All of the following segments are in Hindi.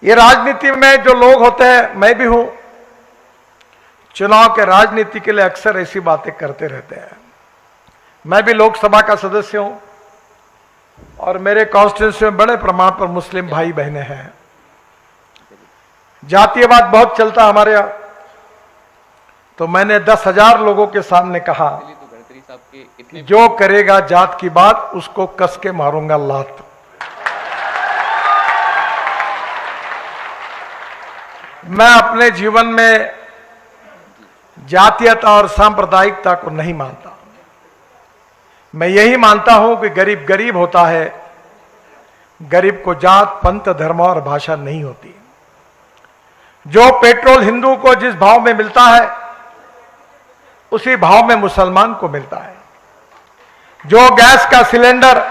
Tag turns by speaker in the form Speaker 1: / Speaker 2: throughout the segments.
Speaker 1: ये राजनीति में जो लोग होते हैं, मैं भी हूं, चुनाव के राजनीति के लिए अक्सर ऐसी बातें करते रहते हैं। मैं भी लोकसभा का सदस्य हूं और मेरे कॉन्स्टिट्यूंसी में बड़े प्रमाण पर मुस्लिम भाई बहनें हैं। जातीयवाद बहुत चलता हमारे यहां, तो मैंने 10,000 लोगों के सामने कहा कि जो करेगा जात की बात उसको कस के मारूंगा लात। मैं अपने जीवन में जातीयता और सांप्रदायिकता को नहीं मानता। मैं यही मानता हूं कि गरीब गरीब होता है, गरीब को जात पंथ धर्म और भाषा नहीं होती। जो पेट्रोल हिंदू को जिस भाव में मिलता है उसी भाव में मुसलमान को मिलता है। जो गैस का सिलेंडर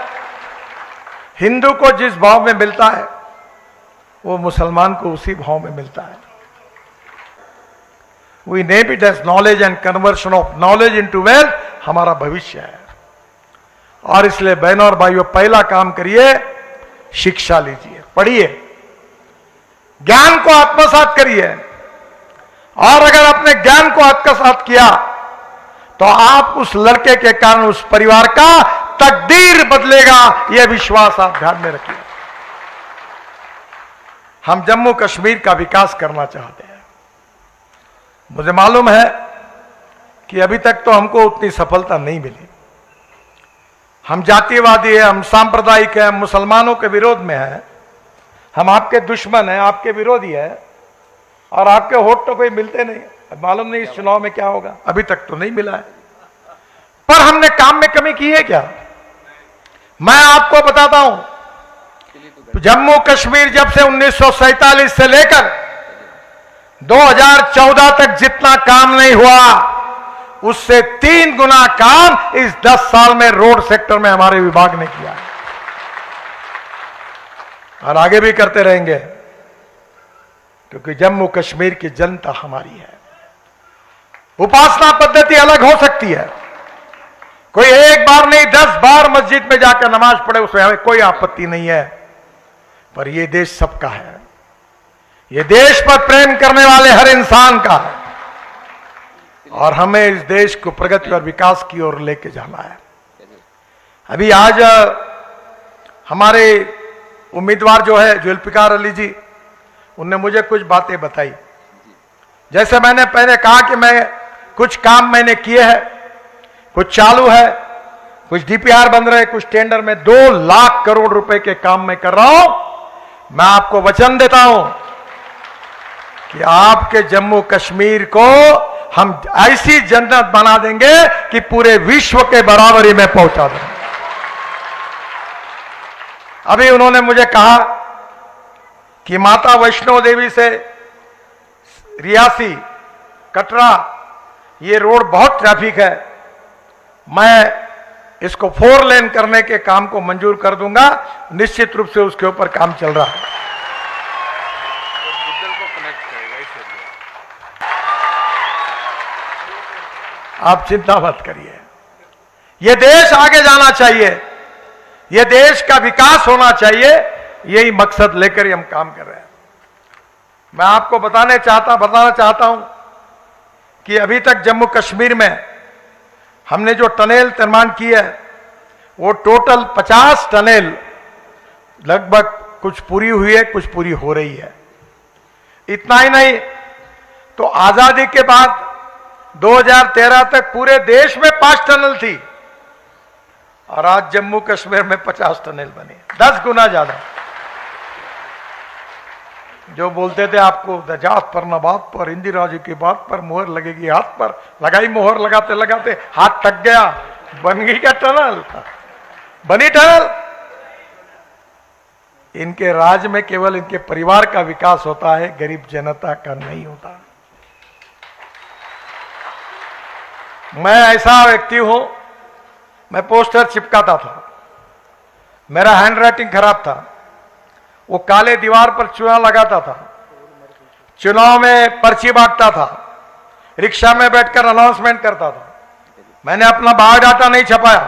Speaker 1: हिंदू को जिस भाव में मिलता है वो मुसलमान को उसी भाव में मिलता है। We name it as knowledge and conversion of knowledge into wealth हमारा भविष्य है। और इसलिए बहनों और भाइयों, पहला काम करिए, शिक्षा लीजिए, पढ़िए, ज्ञान को आत्मसात करिए। और अगर अपने ज्ञान को आत्मसात किया तो आप उस लड़के के कारण उस परिवार का तकदीर बदलेगा, यह विश्वास आप ध्यान में रखिए। हम जम्मू कश्मीर का विकास करना चाहते हैं। मुझे मालूम है कि अभी तक तो हमको उतनी सफलता नहीं मिली। हम जातीयवादी है, हम सांप्रदायिक है, हम मुसलमानों के विरोध में है, हम आपके दुश्मन हैं, आपके विरोधी है, और आपके वोट तो कोई मिलते नहीं। मालूम नहीं इस चुनाव में क्या होगा, अभी तक तो नहीं मिला है। पर हमने काम में कमी की है क्या? मैं आपको बताता हूं, जम्मू कश्मीर जब से 1947 से लेकर 2014 तक जितना काम नहीं हुआ उससे 3 गुना काम इस 10 साल में रोड सेक्टर में हमारे विभाग ने किया है और आगे भी करते रहेंगे, क्योंकि जम्मू कश्मीर की जनता हमारी है। उपासना पद्धति अलग हो सकती है, कोई एक बार नहीं 10 बार मस्जिद में जाकर नमाज पढ़े, उसमें हमें कोई आपत्ति नहीं है। पर यह देश सबका है, यह देश पर प्रेम करने वाले हर इंसान का है और हमें इस देश को प्रगति और विकास की ओर लेके जाना है। अभी आज हमारे उम्मीदवार जो है जुल्फिकार अली जी, उनने मुझे कुछ बातें बताई। जैसे मैंने पहले कहा कि मैं कुछ काम मैंने किए हैं, कुछ चालू है, कुछ डीपीआर बन रहे, कुछ टेंडर में 2 लाख करोड़ रुपए के काम मैं कर रहा हूं। मैं आपको वचन देता हूं कि आपके जम्मू कश्मीर को हम ऐसी जन्नत बना देंगे कि पूरे विश्व के बराबरी में पहुंचा देंगे। अभी उन्होंने मुझे कहा कि माता वैष्णो देवी से रियासी कटरा ये रोड बहुत ट्रैफिक है, मैं इसको 4 लेन करने के काम को मंजूर कर दूंगा। निश्चित रूप से उसके ऊपर काम चल रहा है। आप चिंता मत करिए, यह देश आगे जाना चाहिए, यह देश का विकास होना चाहिए, यही मकसद लेकर ही हम काम कर रहे हैं। मैं आपको बताना चाहता हूं कि अभी तक जम्मू कश्मीर में हमने जो टनेल निर्माण किए है वो टोटल 50 टनेल लगभग कुछ पूरी हुई है, कुछ पूरी हो रही है। इतना ही नहीं तो आजादी के बाद 2013 तक पूरे देश में 5 टनल थी और आज जम्मू कश्मीर में 50 टनल बनी, 10 गुना ज्यादा। जो बोलते थे आपको जात पर न बात पर, इंदिरा जी की बात पर मुहर लगेगी हाथ पर, लगाई मुहर, लगाते लगाते हाथ थक गया, बन गई क्या टनल, बनी टनल। इनके राज में केवल इनके परिवार का विकास होता है, गरीब जनता का नहीं होता। मैं ऐसा व्यक्ति हूं, मैं पोस्टर चिपकाता था, मेरा हैंड राइटिंग खराब था, वो काले दीवार पर चूना लगाता था, चुनाव में पर्ची बांटता था, रिक्शा में बैठकर अनाउंसमेंट करता था। मैंने अपना बायोडाटा नहीं छपाया,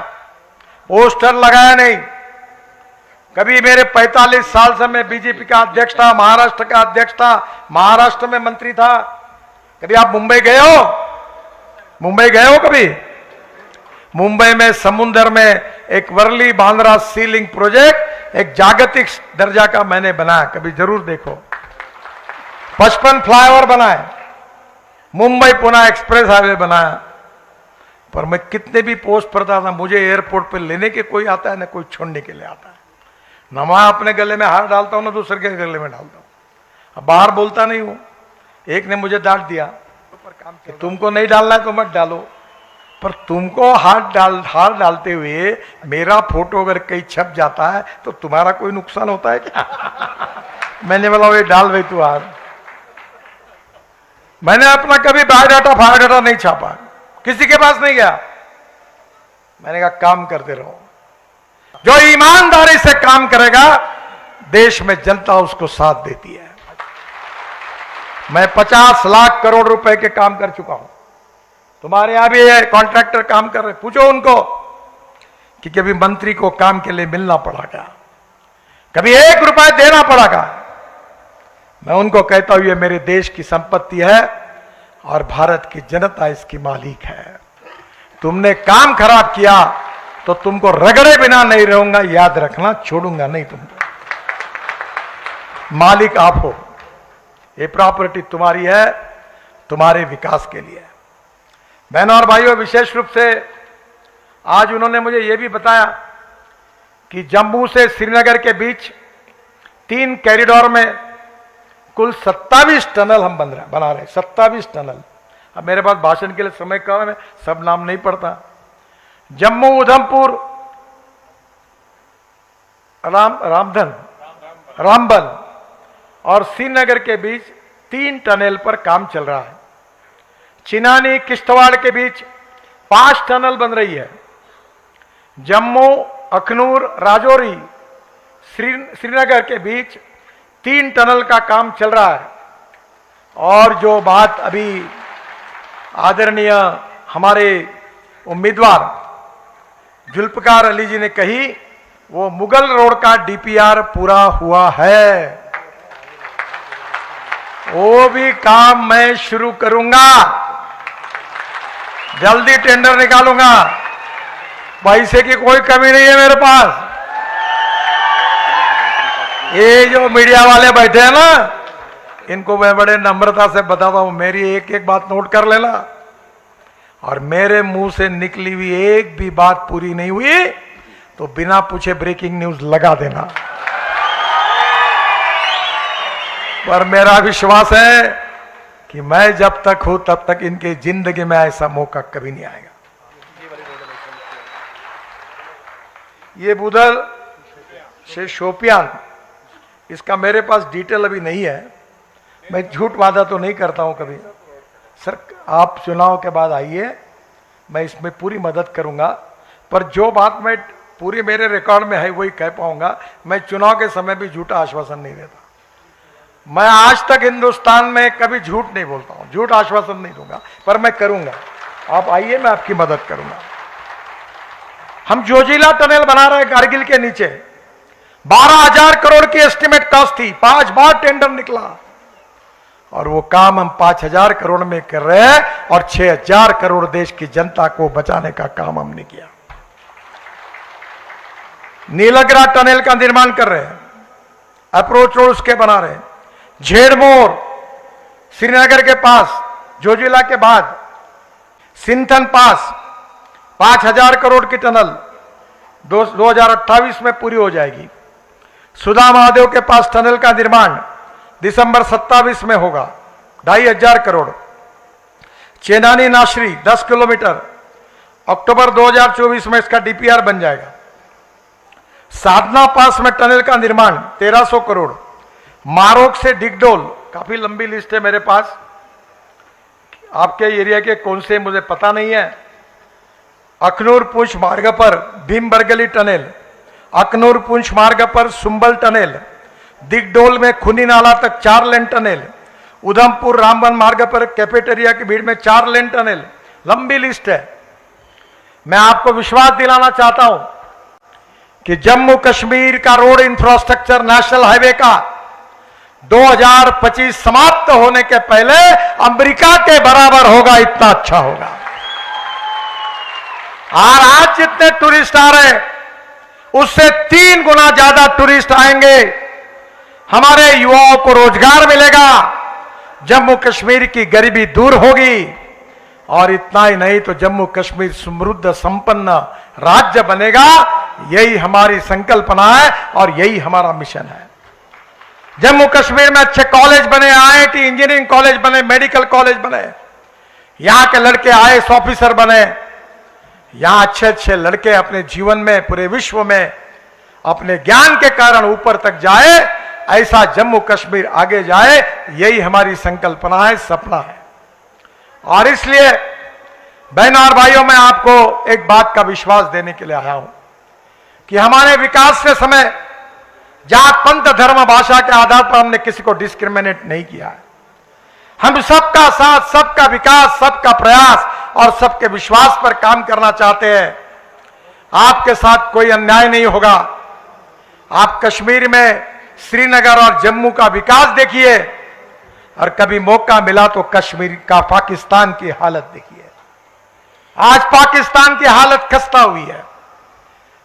Speaker 1: पोस्टर लगाया नहीं, कभी मेरे 45 साल से मैं बीजेपी का अध्यक्ष था, महाराष्ट्र का अध्यक्ष था, महाराष्ट्र में मंत्री था। कभी आप मुंबई गए हो? मुंबई गए हो कभी? मुंबई में समुद्र में एक वर्ली बांद्रा सी लिंक प्रोजेक्ट एक जागतिक दर्जा का मैंने बनाया, कभी जरूर देखो। 55 फ्लाईओवर बनाए, मुंबई पुणे एक्सप्रेस हाईवे बनाया। पर मैं कितने भी पोस्ट पर था, मुझे एयरपोर्ट पर लेने के कोई आता है ना कोई छोड़ने के लिए आता है। ना मैं अपने गले में हाथ डालता हूं ना दूसरे के गले में डालता हूं। अब बाहर बोलता नहीं हूं। एक ने मुझे डांट दिया कि तुमको नहीं डालना है तो मत डालो, पर तुमको हाथ डालते हुए मेरा फोटो अगर कहीं छप जाता है तो तुम्हारा कोई नुकसान होता है क्या? मैंने बोला वो डाल भाई तू हाथ। मैंने अपना कभी बायोडाटा नहीं छापा, किसी के पास नहीं गया। मैंने कहा काम करते रहो, जो ईमानदारी से काम करेगा देश में जनता उसको साथ देती है। मैं 50 लाख करोड़ रुपए के काम कर चुका हूं। तुम्हारे यहां भी कॉन्ट्रैक्टर काम कर रहे, पूछो उनको कि कभी मंत्री को काम के लिए मिलना पड़ा क्या, कभी 1 रुपया देना पड़ा क्या? मैं उनको कहता हूं ये मेरे देश की संपत्ति है और भारत की जनता इसकी मालिक है। तुमने काम खराब किया तो तुमको रगड़े बिना नहीं रहूंगा, याद रखना, छोड़ूंगा नहीं तुमको। मालिक आप हो, ये प्रॉपर्टी तुम्हारी है, तुम्हारे विकास के लिए। बहनों और भाइयों, विशेष रूप से आज उन्होंने मुझे यह भी बताया कि जम्मू से श्रीनगर के बीच 3 कॉरिडोर में कुल 27 टनल हम बना रहे हैं। 27 टनल। अब मेरे पास भाषण के लिए समय कम है, सब नाम नहीं पड़ता। जम्मू उधमपुर रामबन और श्रीनगर के बीच 3 टनल पर काम चल रहा है। चिनानी किश्तवाड़ के बीच 5 टनल बन रही है। जम्मू अखनूर राजौरी श्रीनगर के बीच 3 टनल का काम चल रहा है। और जो बात अभी आदरणीय हमारे उम्मीदवार जुल्फकार अली जी ने कही, वो मुगल रोड का डीपीआर पूरा हुआ है। वो भी काम मैं शुरू करूंगा, जल्दी टेंडर निकालूंगा। पैसे की कोई कमी नहीं है मेरे पास। ये जो मीडिया वाले बैठे हैं ना, इनको मैं बड़े नम्रता से बताता हूं, मेरी एक एक बात नोट कर लेना, और मेरे मुंह से निकली हुई एक भी बात पूरी नहीं हुई तो बिना पूछे ब्रेकिंग न्यूज लगा देना। पर मेरा विश्वास है कि मैं जब तक हूं तब तक इनके जिंदगी में ऐसा मौका कभी नहीं आएगा। ये बुधल से शोपियान, इसका मेरे पास डिटेल अभी नहीं है। मैं झूठ वादा तो नहीं करता हूं कभी। सर आप चुनाव के बाद आइए, मैं इसमें पूरी मदद करूंगा, पर जो बात मैं पूरी मेरे रिकॉर्ड में है वही कह पाऊंगा। मैं चुनाव के समय भी झूठा आश्वासन नहीं देता। मैं आज तक हिंदुस्तान में कभी झूठ नहीं बोलता हूं, झूठ आश्वासन नहीं दूंगा, पर मैं करूंगा। आप आइए, मैं आपकी मदद करूंगा। हम जोजिला टनल बना रहे हैं कारगिल के नीचे। 12,000 करोड़ की एस्टिमेट कॉस्ट थी, 5 बार टेंडर निकला, और वो काम हम 5,000 करोड़ में कर रहे हैं, और 6,000 करोड़ देश की जनता को बचाने का काम हमने किया। नीलगरा टनल का निर्माण कर रहे हैं, अप्रोच रोड उसके बना रहे हैं। झेड़मोर श्रीनगर के पास, जोजिला के बाद सिंथन पास 5,000 करोड़ की टनल 2028 में पूरी हो जाएगी। सुधा महादेव के पास टनल का निर्माण दिसंबर 27 में होगा, 2,500 करोड़। चेनानी नाशरी 10 किलोमीटर, अक्टूबर 2024 में इसका डीपीआर बन जाएगा। साधना पास में टनल का निर्माण 1,300 करोड़। मारोक से डिगडोल, काफी लंबी लिस्ट है मेरे पास, आपके एरिया के कौन से मुझे पता नहीं है। अखनूर पुंछ मार्ग पर भीमबरगली टनल, अखनूर पुंछ मार्ग पर सुंबल टनल, दिगडोल में खुनी नाला तक 4 लेन टनल, उधमपुर रामबन मार्ग पर कैफेटेरिया की भीड़ में 4 लेन टनल। लंबी लिस्ट है। मैं आपको विश्वास दिलाना चाहता हूं कि जम्मू कश्मीर का रोड इंफ्रास्ट्रक्चर नेशनल हाईवे का 2025 समाप्त होने के पहले अमेरिका के बराबर होगा, इतना अच्छा होगा। और आज जितने टूरिस्ट आ रहे उससे 3 गुना ज्यादा टूरिस्ट आएंगे। हमारे युवाओं को रोजगार मिलेगा, जम्मू कश्मीर की गरीबी दूर होगी, और इतना ही नहीं तो जम्मू कश्मीर समृद्ध संपन्न राज्य बनेगा। यही हमारी संकल्पना है और यही हमारा मिशन है। जम्मू कश्मीर में अच्छे कॉलेज बने, आईआईटी इंजीनियरिंग कॉलेज बने, मेडिकल कॉलेज बने, यहां के लड़के आईएएस ऑफिसर बने, यहां अच्छे अच्छे लड़के अपने जीवन में पूरे विश्व में अपने ज्ञान के कारण ऊपर तक जाए, ऐसा जम्मू कश्मीर आगे जाए, यही हमारी संकल्पना है, सपना है। और इसलिए बहनों और भाइयों, मैं आपको एक बात का विश्वास देने के लिए आया हूं कि हमारे विकास के समय जात पंथ धर्म भाषा के आधार पर हमने किसी को डिस्क्रिमिनेट नहीं किया है। हम सबका साथ, सबका विकास, सबका प्रयास और सबके विश्वास पर काम करना चाहते हैं। आपके साथ कोई अन्याय नहीं होगा। आप कश्मीर में श्रीनगर और जम्मू का विकास देखिए, और कभी मौका मिला तो कश्मीर का पाकिस्तान की हालत देखिए। आज पाकिस्तान की हालत खस्ता हुई है,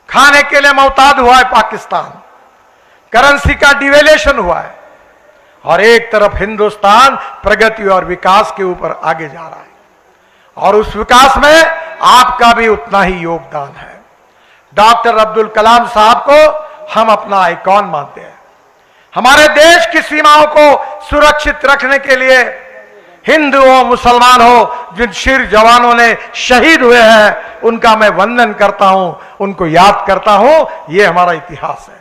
Speaker 1: खाने के लिए मोहताज हुआ है पाकिस्तान, करेंसी का डिवेल्यूएशन हुआ है, और एक तरफ हिंदुस्तान प्रगति और विकास के ऊपर आगे जा रहा है, और उस विकास में आपका भी उतना ही योगदान है। डॉक्टर अब्दुल कलाम साहब को हम अपना आइकॉन मानते हैं। हमारे देश की सीमाओं को सुरक्षित रखने के लिए हिंदू हो मुसलमान हो, जिन शीर जवानों ने शहीद हुए हैं, उनका मैं वंदन करता हूं, उनको याद करता हूं। यह हमारा इतिहास है।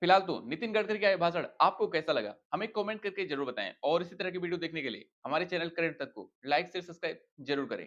Speaker 2: फिलहाल तो नितिन गडकरी का यह भाषण आपको कैसा लगा, हमें कमेंट करके जरूर बताएं, और इसी तरह की वीडियो देखने के लिए हमारे चैनल करंट तक को लाइक से सब्सक्राइब जरूर करें।